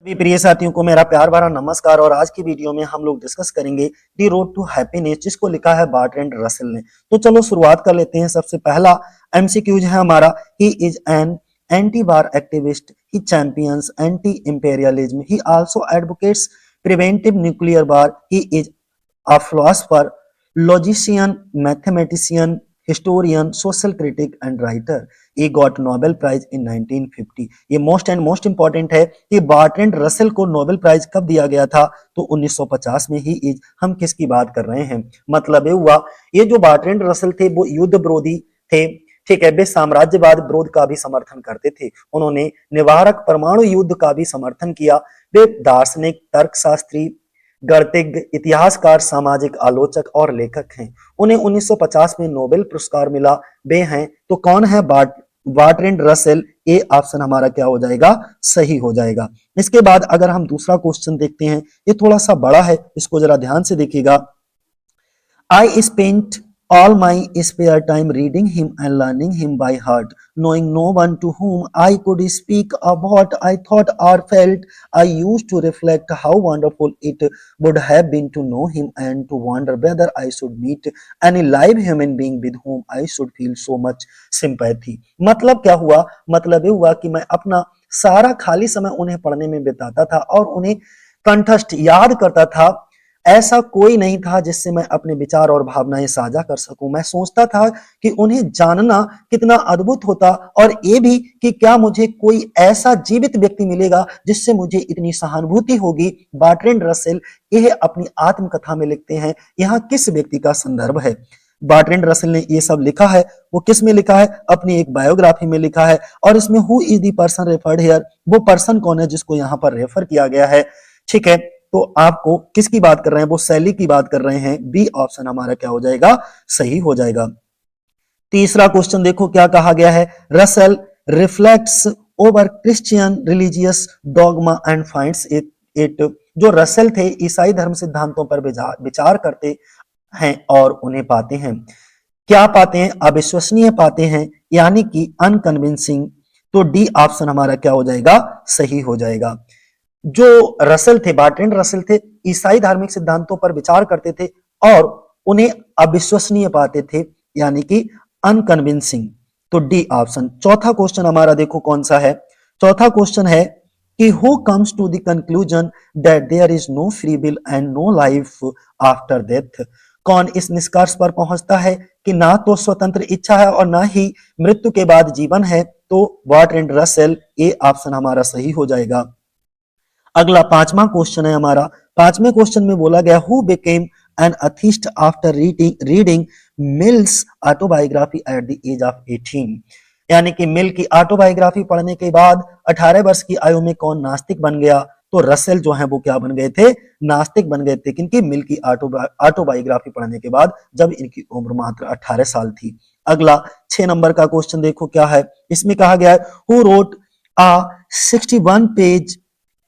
सभी प्रिय साथियों को मेरा प्यार भरा नमस्कार। और आज की वीडियो में हम लोग डिस्कस करेंगे दी रोड टू हैप्पीनेस, जिसको लिखा है बर्ट्रैंड रसेल ने। तो चलो शुरुआत कर लेते हैं। सबसे पहला एमसीक्यूज है हमारा, he is an anti war activist, he champions anti imperialism, he also advocates preventive nuclear war, he is a philosopher, logician, mathematician, historian, social critic and writer. He got Nobel Prize in 1950। ये most important है कि Bertrand Russell को Nobel prize कब दिया गया था, तो 1950 में ही इज। हम किसकी बात कर रहे हैं, मतलब ये हुआ ये जो बर्ट्रैंड रसेल थे वो युद्ध विरोधी थे, ठीक है। वे साम्राज्यवाद विरोध का भी समर्थन करते थे। उन्होंने निवारक परमाणु युद्ध का भी समर्थन किया। वे दार्शनिक, तर्कशास्त्री, गणितज्ञ, इतिहासकार, सामाजिक आलोचक और लेखक हैं। उन्हें 1950 में नोबेल पुरस्कार मिला। वे हैं, तो कौन है? Bertrand Russell. ए ऑप्शन हमारा क्या हो जाएगा? सही हो जाएगा। इसके बाद अगर हम दूसरा क्वेश्चन देखते हैं, ये थोड़ा सा बड़ा है, इसको जरा ध्यान से देखिएगा। I spent all my spare time reading him and learning him by heart, knowing no one to whom I could speak of what I thought or felt. I used to reflect how wonderful it would have been to know him and to wonder whether I should meet any live human being with whom I should feel so much sympathy। मतलब क्या हुआ? मतलब ये हुआ कि मैं अपना सारा खाली समय उन्हें पढ़ने में बिताता था और उन्हें कंठस्थ याद करता था। ऐसा कोई नहीं था जिससे मैं अपने विचार और भावनाएं साझा कर सकूं। मैं सोचता था कि उन्हें जानना कितना अद्भुत होता, और ये भी कि क्या मुझे कोई ऐसा जीवित व्यक्ति मिलेगा जिससे मुझे इतनी सहानुभूति होगी। बर्ट्रैंड रसेल यह अपनी आत्मकथा में लिखते हैं। यहाँ किस व्यक्ति का संदर्भ है? बर्ट्रैंड रसेल ने ये सब लिखा है, वो किस में लिखा है? अपनी एक बायोग्राफी में लिखा है। और इसमें who is the person referred here, वो पर्सन कौन है जिसको यहाँ पर रेफर किया गया है, ठीक है। तो आपको किसकी बात कर रहे हैं? वो शैली की बात कर रहे हैं। बी ऑप्शन हमारा क्या हो जाएगा? सही हो जाएगा। तीसरा क्वेश्चन देखो क्या कहा गया है। Russell reflects over Christian religious dogma and finds it. जो रसेल थे ईसाई धर्म सिद्धांतों पर विचार करते हैं और उन्हें पाते हैं, क्या पाते हैं? अविश्वसनीय पाते हैं, यानी कि अनकन्विंसिंग। तो डी ऑप्शन हमारा क्या हो जाएगा? सही हो जाएगा। जो रसेल थे, बर्ट्रैंड रसेल थे, ईसाई धार्मिक सिद्धांतों पर विचार करते थे और उन्हें अविश्वसनीय पाते थे, यानी कि अनकन्विंसिंग। तो डी ऑप्शन। चौथा क्वेश्चन हमारा देखो कौन सा है। चौथा क्वेश्चन है कि who comes to the conclusion that there is no free will and no life after death. कौन इस निष्कर्ष पर पहुंचता है कि ना तो स्वतंत्र इच्छा है और ना ही मृत्यु के बाद जीवन है? तो बर्ट्रैंड रसेल। ए ऑप्शन हमारा सही हो जाएगा। अगला पांचवा क्वेश्चन है हमारा। पांचवें क्वेश्चन में बोला गया who became an atheist after reading Mill's autobiography at the age of 18। यानी कि मिल की ऑटोबायोग्राफी पढ़ने के बाद 18 वर्ष की आयु में कौन नास्तिक बन गया? तो रसेल जो है वो क्या बन गए थे? नास्तिक बन गए थे। क्योंकि मिल की ऑटोबायोग्राफी पढ़ने के बाद, जब इनकी उम्र मात्र 18 साल थी। अगला 6 नंबर का क्वेश्चन देखो क्या है। इसमें कहा गया है who wrote a 61 page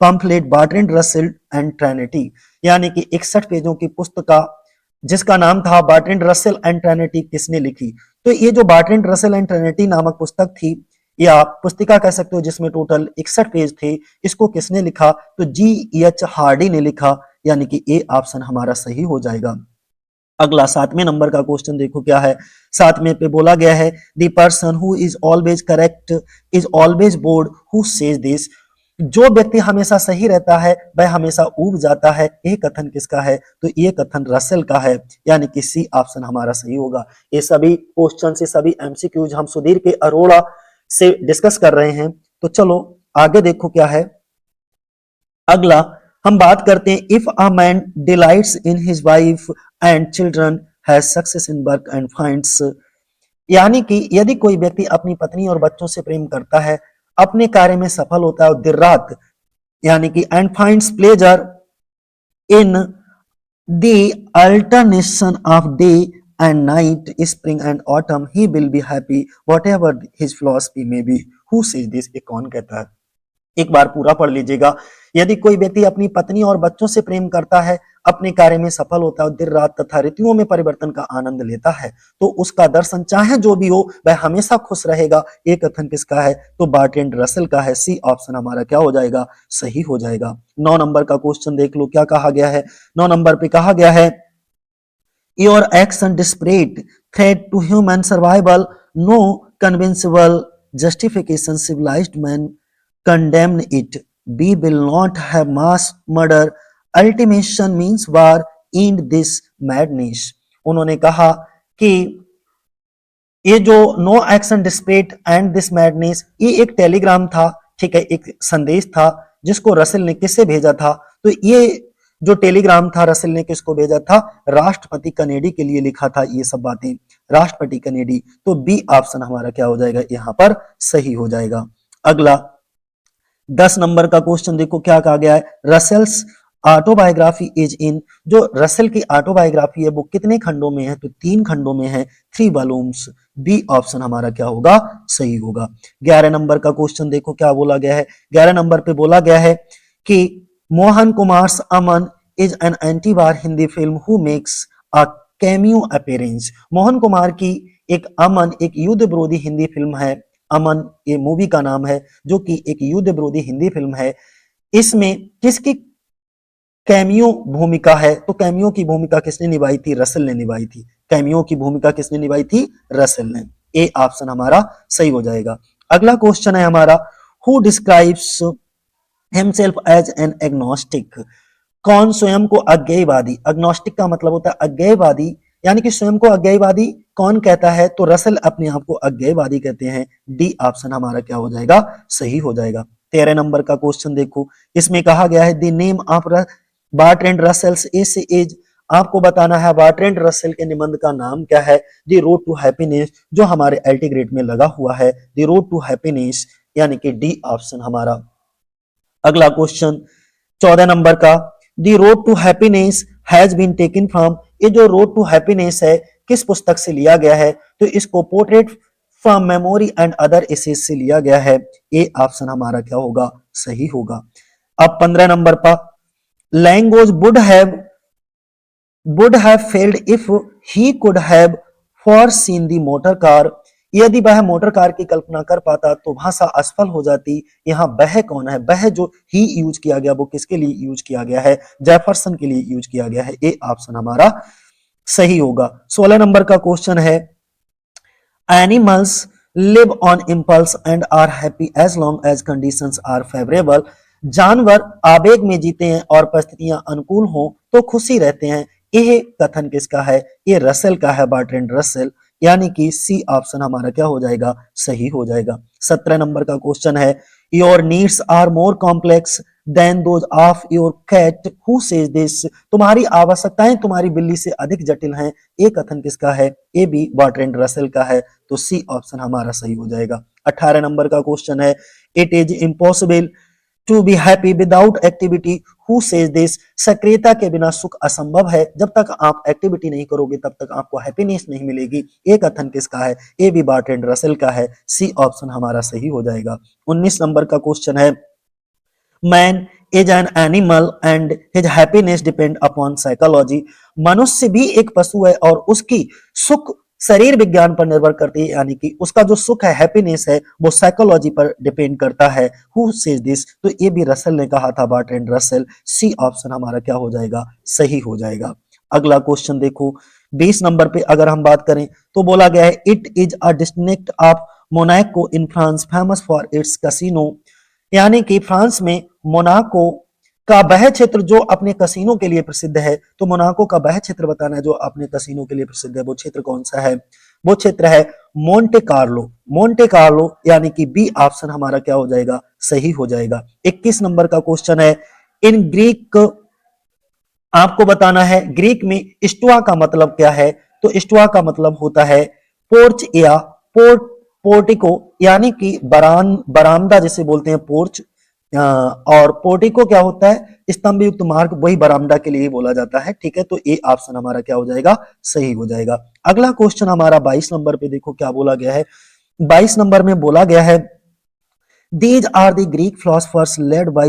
pamphlet Bertrand Russell and Trinity. यानी कि 61 पेजों की पुस्तक जिसका नाम था बर्ट्रैंड रसेल एंड ट्रिनिटी, किसने लिखी? तो ये जो बर्ट्रैंड रसेल एंड ट्रिनिटी नामक पुस्तक थी, या पुस्तिका कह सकते हो, जिसमें टोटल 61 पेज थे, इसको किसने लिखा? तो G.H. हार्डी ने लिखा, यानी कि ए ऑप्शन हमारा सही हो जाएगा। अगला 7वें नंबर का क्वेश्चन देखो क्या है। 7वें पे बोला गया है the person who is always correct is always board who says this. जो व्यक्ति हमेशा सही रहता है वह हमेशा ऊब जाता है। यह कथन किसका है? तो ये कथन रसेल का है, यानी कि सी ऑप्शन हमारा सही होगा। ये सभी क्वेश्चन से सभी एमसीक्यूज हम सुधीर के अरोड़ा से डिस्कस कर रहे हैं। तो चलो आगे देखो क्या है। अगला हम बात करते हैं if a man delights in his wife and children has success in work and finds. यानी कि यदि कोई व्यक्ति अपनी पत्नी और बच्चों से प्रेम करता है, अपने कार्य में सफल होता है और दिन रात, यानी कि and finds pleasure in the alternation of day and night, spring and autumn, he will be happy whatever his philosophy may be. Who says this? ये कौन कहता है? एक बार पूरा पढ़ लीजिएगा। यदि कोई व्यक्ति अपनी पत्नी और बच्चों से प्रेम करता है, अपने कार्य में सफल होता है और दिन रात तथा ऋतुओं में परिवर्तन का आनंद लेता है तो उसका दर्शन चाहे जो भी हो वह हमेशा खुश रहेगा। ये कथन किसका है? तो बार्ट्रैंड रसेल का है। सी ऑप्शन हमारा क्या हो जाएगा? सही हो जाएगा। 9 नंबर का क्वेश्चन देख लो क्या कहा गया है। 9 नंबर पे कहा गया है your action displayed threat to human survival, no convincible justification, civilized man condemn it. We will not have mass murder, ultimation means war, end this madness. उन्होंने कहा कि ये जो no action displayed and this madness ये एक Telegram था, ठीक है, एक संदेश था जिसको रसेल ने किससे भेजा था? तो ये जो टेलीग्राम था रसेल ने किसको भेजा था? राष्ट्रपति कनेडी के लिए लिखा था ये सब बातें, राष्ट्रपति कनेडी। तो बी ऑप्शन हमारा क्या हो जाएगा? यहाँ पर सही हो जाएगा। अगला 10 नंबर का क्वेश्चन देखो क्या कहा गया है। रसेल्स ऑटोबायोग्राफी इज इन, जो रसेल की ऑटोबायोग्राफी है वो कितने खंडों में है? तो 3 खंडों में है, 3 वॉल्यूम्स। बी ऑप्शन हमारा क्या होगा? सही होगा। 11 नंबर का क्वेश्चन देखो क्या बोला गया है। 11 नंबर पे बोला गया है कि Mohan Kumar Aman is an anti war Hindi film who makes a cameo appearance. Mohan Kumar की एक अमन एक युद्ध विरोधी हिंदी फिल्म है। अमन ये मूवी का नाम है जो कि एक युद्ध विरोधी हिंदी फिल्म है। इसमें किसकी कैमियो भूमिका है? तो कैमियो की भूमिका किसने निभाई थी? रसेल ने निभाई थी। कैमियो की भूमिका किसने निभाई थी? रसेल ने। ए ऑप्शन हमारा सही हो जाएगा। अगला क्वेश्चन है हमारा who describes himself as an agnostic. कौन स्वयं को अज्ञेयवादी, अग्नोस्टिक का मतलब होता है अज्ञेयवादी, यानी कि स्वयं को अज्ञेयवादी कौन कहता है? तो रसेल अपने आप को अज्ञेयवादी कहते हैं। डी ऑप्शन हमारा क्या हो जाएगा? सही हो जाएगा। 13 नंबर का क्वेश्चन देखो, इसमें कहा गया है the name of Bertrand Russell's is, आपको बताना है बार्ट्रैंड रसेल के निबंध का नाम क्या है? द रोड टू हैप्पीनेस, जो हमारे एल्टी ग्रेड में लगा हुआ है, द रोड टू हैप्पीनेस, यानी कि डी ऑप्शन हमारा। अगला क्वेश्चन 14 नंबर का, the road to happiness has been taken from, ये जो रोड टू हैप्पीनेस है किस पुस्तक से लिया गया है? तो इसको portrait from memory and other essays से लिया गया है। ए ऑप्शन हमारा क्या होगा? सही होगा। अब 15 नंबर पर language would have failed if he could have foreseen the motor car, यदि वह मोटर कार की कल्पना कर पाता तो भाषा असफल हो जाती। यहाँ वह कौन है? वह जो ही यूज किया गया वो किसके लिए यूज किया गया है? जेफरसन के लिए यूज किया गया है। ए ऑप्शन हमारा सही होगा। 16 नंबर का क्वेश्चन है animals live on impulse and are happy as long as conditions are favourable, जानवर आवेग में जीते हैं और परिस्थितियां अनुकूल हो तो खुशी रहते हैं। यह कथन किसका है? ये रसेल का है, बार्ट्रैंड रसेल, यानी कि सी ऑप्शन हमारा क्या हो जाएगा? सही हो जाएगा। 17 नंबर का क्वेश्चन है your needs are more complex than those of your cat who says this, तुम्हारी आवश्यकताएं तुम्हारी बिल्ली से अधिक जटिल हैं। ये कथन किसका है? ये भी बार्ट्रैंड रसेल का है, तो सी ऑप्शन हमारा सही हो जाएगा। 18 नंबर का क्वेश्चन है it is impossible to be happy without activity who says this, सक्रियता के बिना सुख असंभव है, जब तक आप एक्टिविटी नहीं करोगे तब तक आपको हैप्पीनेस नहीं मिलेगी। ये कथन किसका है? ये भी बार्ट्रैंड रसेल का है। सी ऑप्शन हमारा सही हो जाएगा। 19 नंबर का क्वेश्चन है man is an animal and his happiness depend upon psychology, मनुष्य भी एक पशु है और उसकी सुख शरीर विज्ञान पर निर्भर करती है, यानी कि उसका जो सुख है हैप्पीनेस है वो साइकोलॉजी पर डिपेंड करता है। हु सेज दिस, तो ये भी रसेल ने कहा था, बार्ट्रैंड रसेल। सी ऑप्शन हमारा क्या हो जाएगा? सही हो जाएगा। अगला क्वेश्चन देखो 20 नंबर पे अगर हम बात करें तो बोला गया है it is a district of Monaco in France famous for its casino, यानी कि फ्रांस में मोनाको का वह क्षेत्र जो अपने कसिनो के लिए प्रसिद्ध है। तो मोनाको का वह क्षेत्र बताना है जो अपने कसिनो के लिए प्रसिद्ध है। वो क्षेत्र कौन सा है? वो क्षेत्र है मोंटे कार्लो। मोंटे कार्लो, यानी कि बी ऑप्शन हमारा क्या हो जाएगा? सही हो जाएगा। 21 नंबर का क्वेश्चन है इन ग्रीक, आपको बताना है ग्रीक में स्टुआ का मतलब क्या है? तो स्टुआ का मतलब होता है पोर्च या पोर्टिको, यानी कि बरामदा जिसे बोलते हैं पोर्च, और पोर्टिको क्या होता है? स्तंभ युक्त मार्ग, वही बरामदा के लिए बोला जाता है। ठीक है, तो ए ऑप्शन हमारा क्या हो जाएगा? सही हो जाएगा। अगला क्वेश्चन हमारा 22 नंबर पे देखो क्या बोला गया है। 22 नंबर में बोला गया है these are the Greek philosophers led by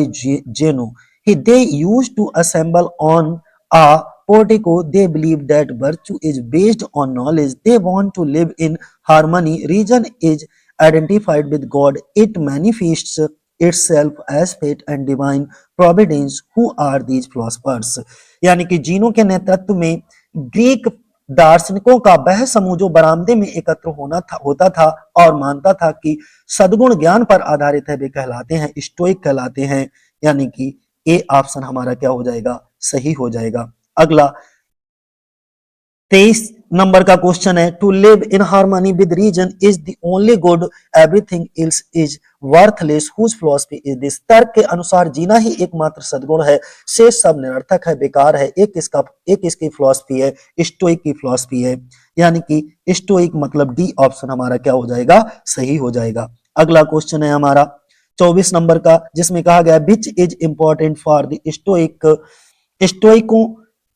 Zeno, they used to assemble on a portico. They believe that virtue is based on knowledge. They want to live in harmony. Reason is identified with God. It manifests itself as fate and divine providence. Who are these philosophers? यानी कि जीनों के नेतृत्व में Greek दार्शनिकों का वह समूह जो बरामदे में एकत्र होता था और मानता था कि सद्गुण ज्ञान पर आधारित है, वे कहलाते हैं स्टोइक कहलाते हैं। यानी कि ए ऑप्शन हमारा क्या हो जाएगा? सही हो जाएगा। अगला 23 नंबर का क्वेश्चन है, to live in harmony with reason is the only good, everything else is worthless, whose philosophy is this? तर्क के अनुसार जीना ही एकमात्र सद्गुण है, शेष सब निरर्थक है, बेकार है। एक इसकी फिलॉसफी है, स्टोइक की फिलॉसफी है। यानी कि स्टोइक मतलब डी ऑप्शन हमारा क्या हो जाएगा? सही हो जाएगा। अगला क्वेश्चन है हमारा 24 नंबर का, जिसमें कहा गया which is important for the stoic, स्टोइकों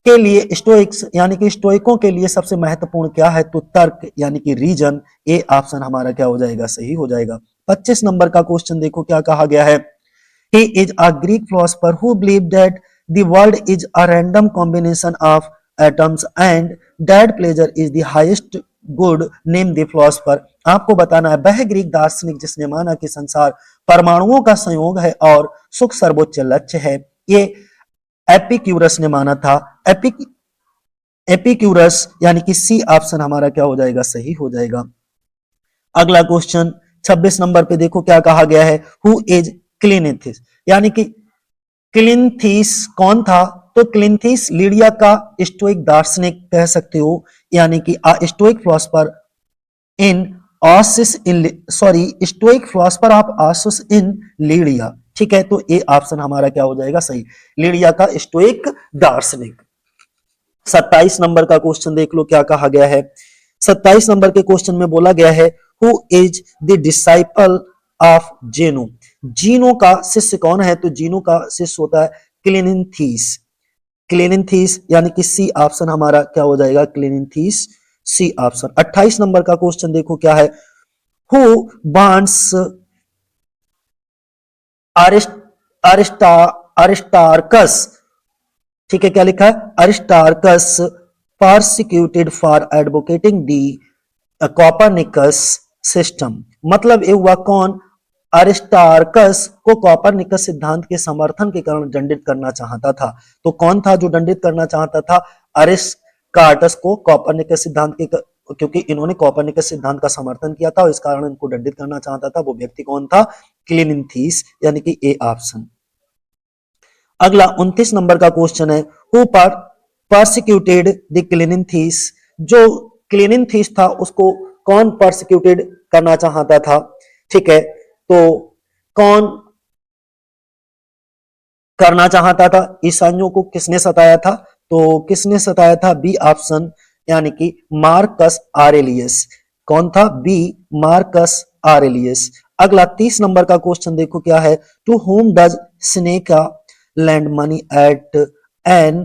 के लिए, स्टोइक्स यानी कि स्टोइकों के लिए सबसे महत्वपूर्ण क्या है? तो तर्क यानी कि रीजन। ए ऑप्शन हमारा क्या हो जाएगा? सही हो जाएगा। 25 नंबर का क्वेश्चन देखो क्या कहा गया है, he is a Greek philosopher who believe that the world is a random combination of atoms and that pleasure is the highest good, name the philosopher. आपको बताना है वह ग्रीक दार्शनिक जिसने माना कि संसार परमाणुओं का संयोग है और सुख सर्वोच्च लक्ष्य है। ये एपिक्यूरस ने माना था। एपिक्यूरस यानी कि सी ऑप्शन हमारा क्या हो जाएगा? सही हो जाएगा। अगला क्वेश्चन 26 नंबर पे देखो क्या कहा गया है, हु इज क्लिनिथिस? यानी कि क्लिंथीस कौन था? तो क्लिंथीस लीडिया का स्टोइक दार्शनिक कह सकते हो, यानी कि stoic philosopher in oasis in stoic philosopher of oasis in Lydia. ठीक है, तो ए ऑप्शन हमारा क्या हो जाएगा? सही, लीडिया का स्टोइक दार्शनिक। 27 नंबर का क्वेश्चन देख लो क्या कहा गया है। 27 नंबर के क्वेश्चन में बोला गया है, who is the disciple of जेनो? जीनो का शिष्य कौन है? तो जीनो का शिष्य होता है क्लिनिथीस। क्लिनिथीस यानी कि सी ऑप्शन हमारा क्या हो जाएगा? क्लिनिथीस, सी ऑप्शन। 28 नंबर का क्वेश्चन देखो क्या है, हु बांड्स अरिस्टार्कस? ठीक है, क्या लिखा है? Aristarchus persecuted for advocating the Copernicus system. मतलब ये हुआ कौन? अरिस्टार्कस को कॉपरनिकस सिद्धांत के समर्थन के कारण दंडित करना चाहता था। तो कौन था जो दंडित करना चाहता था? अरिस्टार्कस को कॉपरनिकस सिद्धांत के, क्योंकि इन्होंने कॉपरनिकस सिद्धांत का समर्थन किया था और इस कारण इनको दंडित करना चाहता था। वो व्यक्ति कौन था? क्लिनिथीस, यानी कि ए ऑप्शन। अगला 29 नंबर का क्वेश्चन है, हु परसिक्यूटेड द क्लिनिथीस? जो क्लिनिथीस था उसको कौन परसिक्यूटेड करना चाहता था? ठीक है, तो कौन करना चाहता था? ईसाइयों को किसने सताया था? तो किसने सताया था? बी ऑप्शन, यानी कि मार्कस आरेलियस। कौन था? B, Marcus Aurelius. अगला 30 नंबर का क्वेश्चन देखो क्या है, to whom does Seneca lend money at an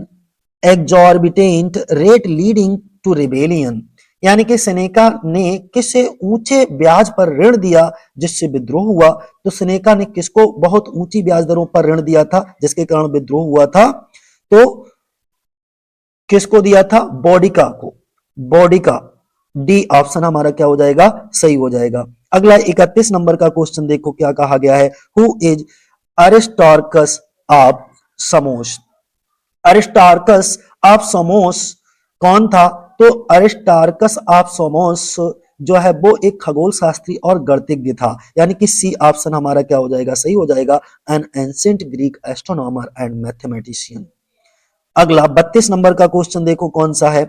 exorbitant rate leading to rebellion? यानी कि सेनेका ने किसे ऊंचे ब्याज पर ऋण दिया जिससे विद्रोह हुआ? तो सेनेका ने किसको बहुत ऊंची ब्याज दरों पर ऋण दिया था जिसके कारण विद्रोह हुआ था? तो किसको दिया था? बॉडिका को। बॉडिका, डी ऑप्शन हमारा क्या हो जाएगा? सही हो जाएगा। अगला 31 नंबर का क्वेश्चन देखो क्या कहा गया है, who is Aristarchus of Samos? Aristarchus of Samos कौन था? तो अरिस्टार्कस ऑफ समोस जो है वो एक खगोल शास्त्री और गणितज्ञ था, यानी कि सी ऑप्शन हमारा क्या हो जाएगा? सही हो जाएगा, N ancient Greek astronomer and mathematician. अगला 32 नंबर का क्वेश्चन देखो कौन सा है।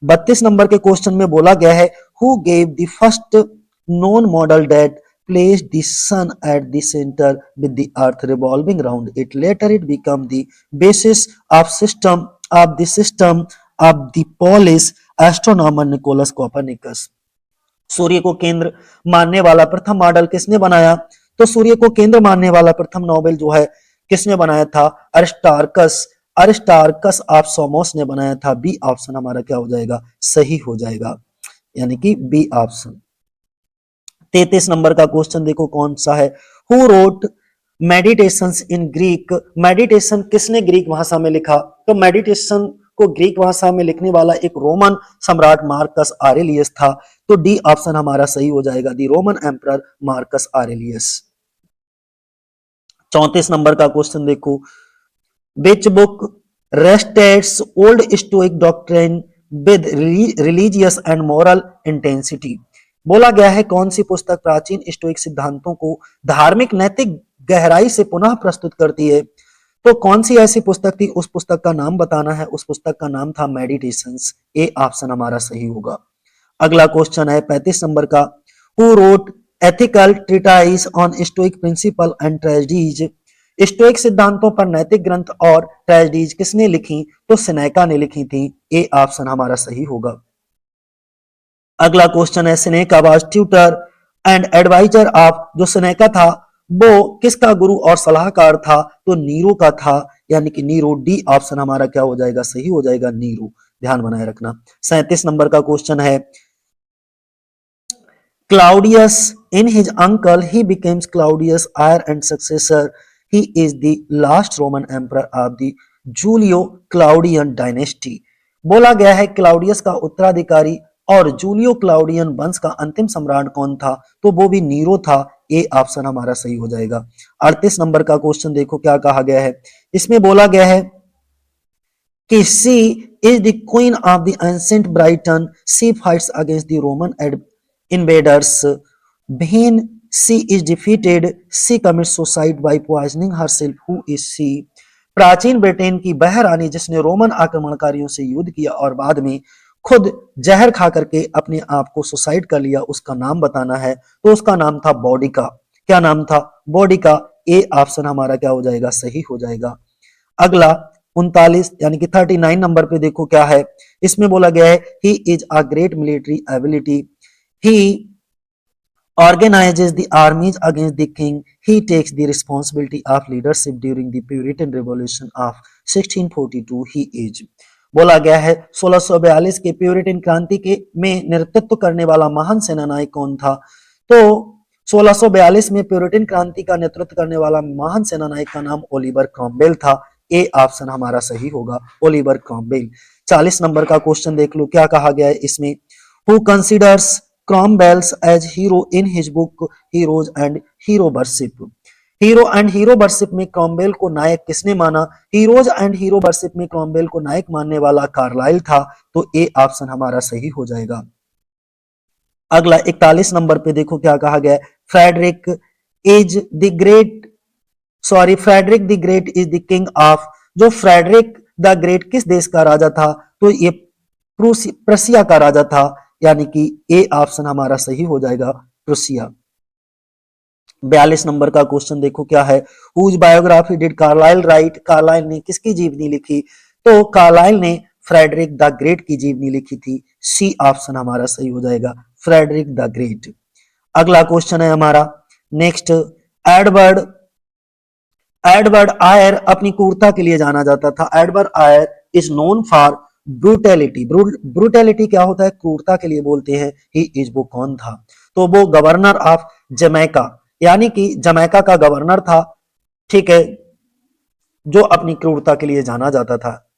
32 नंबर के क्वेश्चन में बोला गया है, who gave the first non model that placed the sun at the center with the earth revolving around it. Later it became the basis of the system of the Polish astronomer Nicholas Copernicus. सूर्य को केंद्र मानने वाला प्रथम model किसने बनाया? तो सूर्य को केंद्र मानने वाला प्रथम नोबेल जो है किसने बनाया था? अरिस्टार्कस। अरिस्टार्कस ऑफ समोस ने बनाया था। बी ऑप्शन हमारा क्या हो जाएगा? सही हो जाएगा, यानी कि बी ऑप्शन। 33 नंबर का क्वेश्चन देखो कौन सा है, who road meditations in Greek? Meditation किसने ग्रीक भाषा में लिखा? तो मेडिटेशन को ग्रीक भाषा में लिखने वाला एक रोमन सम्राट मार्कस आरेलियस था। तो डी ऑप्शन हमारा सही हो जाएगा, the Roman emperor Marcus Aurelius. 34 नंबर का क्वेश्चन देखो, which book restates old stoic doctrine with religious and moral intensity. बोला गया है कौन सी पुस्तक प्राचीन स्टोइक सिद्धांतों को धार्मिक नैतिक गहराई से पुनः प्रस्तुत करती है। तो कौन सी ऐसी पुस्तक थी, उस पुस्तक का नाम बताना है। उस पुस्तक का नाम था मेडिटेशंस। ए ऑप्शन हमारा सही होगा। अगला क्वेश्चन है 35 नंबर का, who wrote ethical treatise on stoic principle and tragedies. Stoic सिद्धांतों पर नैतिक ग्रंथ और ट्रेजेडीज किसने लिखी, तो सेनेका ने लिखी थी। ए ऑप्शन हमारा सही होगा। अगला क्वेश्चन है, Seneca was tutor and adviser of, जो सेनेका था वो किसका गुरु और सलाहकार था, तो नीरो का था, यानी कि नीरो। डी ऑप्शन हमारा क्या हो जाएगा, सही हो जाएगा, नीरो। ध्यान बनाए रखना। 37 नंबर का क्वेश्चन है, Claudius, in his uncle, he becomes Claudius' heir and successor. He is the last Roman emperor of the Julio-Claudian dynasty. बोला गया है क्लाउडियस का उत्तराधिकारी और जूलियो क्लाउडियन वंश का अंतिम सम्राट कौन था, तो वो भी नीरो था। ए ऑप्शन हमारा सही हो जाएगा। 38 नंबर का क्वेश्चन देखो क्या कहा गया है। इसमें बोला गया है कि she is the queen of the ancient Briton, she fights against the Roman invaders. When she is defeated, she commits suicide by poisoning herself. Who is she? प्राचीन ब्रिटेन की वह रानी जिसने रोमन आक्रमणकारियों से युद्ध किया और बाद में खुद जहर खा करके अपने आप को सुसाइड कर लिया, उसका नाम बताना है। तो उसका नाम था बॉडिका। क्या नाम था, बॉडिका। ए ऑप्शन हमारा क्या हो जाएगा, सही हो जाएगा। अगला 39 यानी कि 39 नंबर पे देखो क्या है। इसमें बोला गया है he is a great military ability, he organizes the armies against the king, he takes the responsibility of leadership during the Puritan Revolution of 1642. he is, बोला गया है 1642 के प्यूरिटन क्रांति के में नेतृत्व करने वाला महान सेनानायक कौन था, तो 1642 में प्यूरिटन क्रांति का नेतृत्व करने वाला महान सेनानायक का नाम ओलिवर क्रॉमवेल था। ए ऑप्शन हमारा सही होगा, ओलिवर क्रॉमवेल। 40 नंबर का क्वेश्चन देख लो क्या कहा गया है इसमें, who considers Cromwell as hero in his book Heroes and Hero Worship. Hero and hero worship में क्रॉमवेल को नायक किसने माना, हीरोज एंड हीरो वर्शिप में क्रॉमवेल को नायक मानने वाला कार्लाइल था। तो ए ऑप्शन हमारा सही हो जाएगा। अगला 41 नंबर पे देखो क्या कहा गया है, Frederick the Great is the king of, जो फ्रेडरिक द ग्रेट किस देश का राजा था, तो ये प्रूसिया का राजा था, यानी कि ए ऑप्शन हमारा सही हो जाएगा, प्रूसिया। 42 नंबर का क्वेश्चन देखो क्या है, whose biography did Carlyle write, Carlyle ने किसकी जीवनी लिखी, तो कार्लाइल ने फ्रेडरिक द ग्रेट की जीवनी लिखी थी। सी ऑप्शन हमारा सही हो जाएगा, फ्रेडरिक द ग्रेट। अगला क्वेश्चन है हमारा नेक्स्ट, एडवर्ड आयर अपनी क्रूरता के लिए जाना जाता था। Edward Eyre is known for brutality, brutality क्या होता है, क्रूरता के लिए बोलते हैं। ही इज, वो कौन था, तो वो गवर्नर ऑफ जमैका, यानी कि जमैका का गवर्नर था, ठीक है, जो अपनी क्रूरता के लिए जाना जाता था।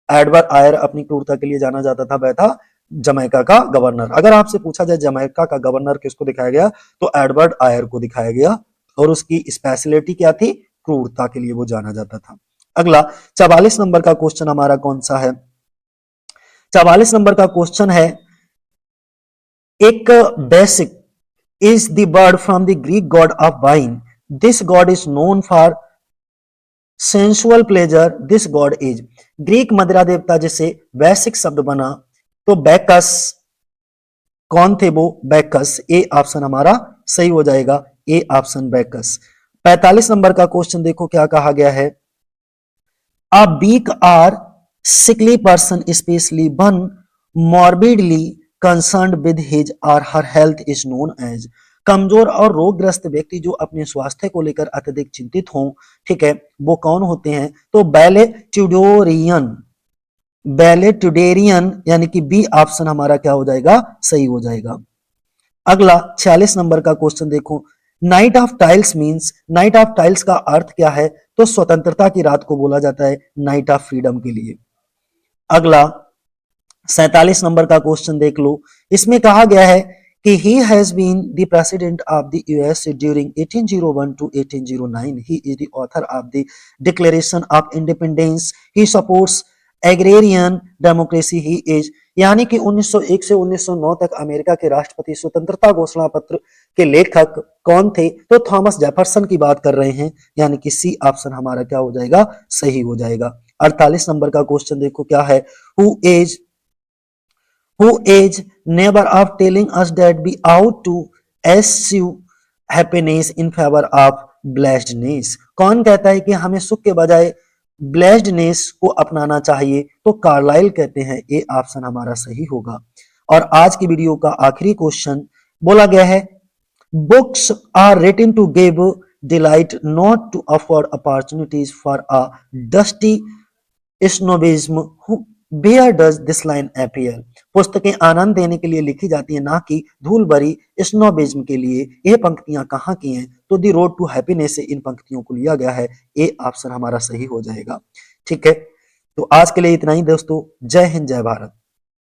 एडवर्ड आयर अपनी क्रूरता के लिए जाना जाता था, वह था जमैका का गवर्नर। अगर आपसे पूछा जाए जमैका का गवर्नर किसको दिखाया गया, तो एडवर्ड आयर को दिखाया गया, और उसकी स्पेशलिटी क्या थी, क्रूरता के लिए वो जाना जाता था। अगला 44 नंबर का क्वेश्चन हमारा कौन सा है, 44 नंबर का क्वेश्चन है, एक basic is the word from the Greek God of wine, this God is known for sensual pleasure, this God is, Greek मदिरा देवता जिसे वैसिक शब्द बना, तो बैकस कौन थे, वो बैकस। ए ऑप्शन हमारा सही हो जाएगा, ए ऑप्शन बैकस। 45 नंबर का क्वेश्चन देखो क्या कहा गया है, a weak or sickly person, especially one morbidly concerned with his or her health is known as, कमजोर और रोगग्रस्त व्यक्ति जो अपने स्वास्थ्य को लेकर अत्यधिक चिंतित हों, ठीक है, वो कौन होते हैं, तो बैलेट्यूडेरियन, यानी कि बी ऑप्शन हमारा क्या हो जाएगा, सही हो जाएगा। अगला 46 नंबर का क्वेश्चन देखो, night of tiles means, night of tiles का अर्थ क्या है, तो स्वतंत्रता की रात को बोला जाता है नाइट ऑफ फ्रीडम के लिए। अगला 47 नंबर का क्वेश्चन देख लो। इसमें कहा गया है कि he has been the president of the US during 1801 to 1809. He is the author of the Declaration of Independence. He supports agrarian democracy. He is यानी कि 1901 से 1909 तक अमेरिका के राष्ट्रपति स्वतंत्रता घोषणा पत्र के लेखक कौन थे? तो थॉमस जेफरसन की बात कर रहे हैं, यानी कि सी ऑप्शन हमारा क्या हो जाएगा? सही हो जाएगा। 48 नंबर का क्वेश्चन देखो क्या है। who is never of telling us that we ought to eschew happiness in favor of blessedness। कौन कहता है कि हमें सुख के बजाय ब्लेस्डनेस को अपनाना चाहिए? तो कार्लाइल कहते हैं। ए ऑप्शन हमारा सही होगा। और आज की वीडियो का आखिरी क्वेश्चन बोला गया है, books are written to give delight not to afford opportunities for a dusty snobbism. Where does this line appear. पुस्तकें आनंद देने के लिए लिखी जाती है, ना कि धूल भरी स्नोबिज्म के लिए। ये पंक्तियां कहाँ की हैं? तो दी रोड टू हैप्पीनेस से इन पंक्तियों को लिया गया है। ए ऑप्शन हमारा सही हो जाएगा। ठीक है, तो आज के लिए इतना ही दोस्तों। जय हिंद, जय भारत।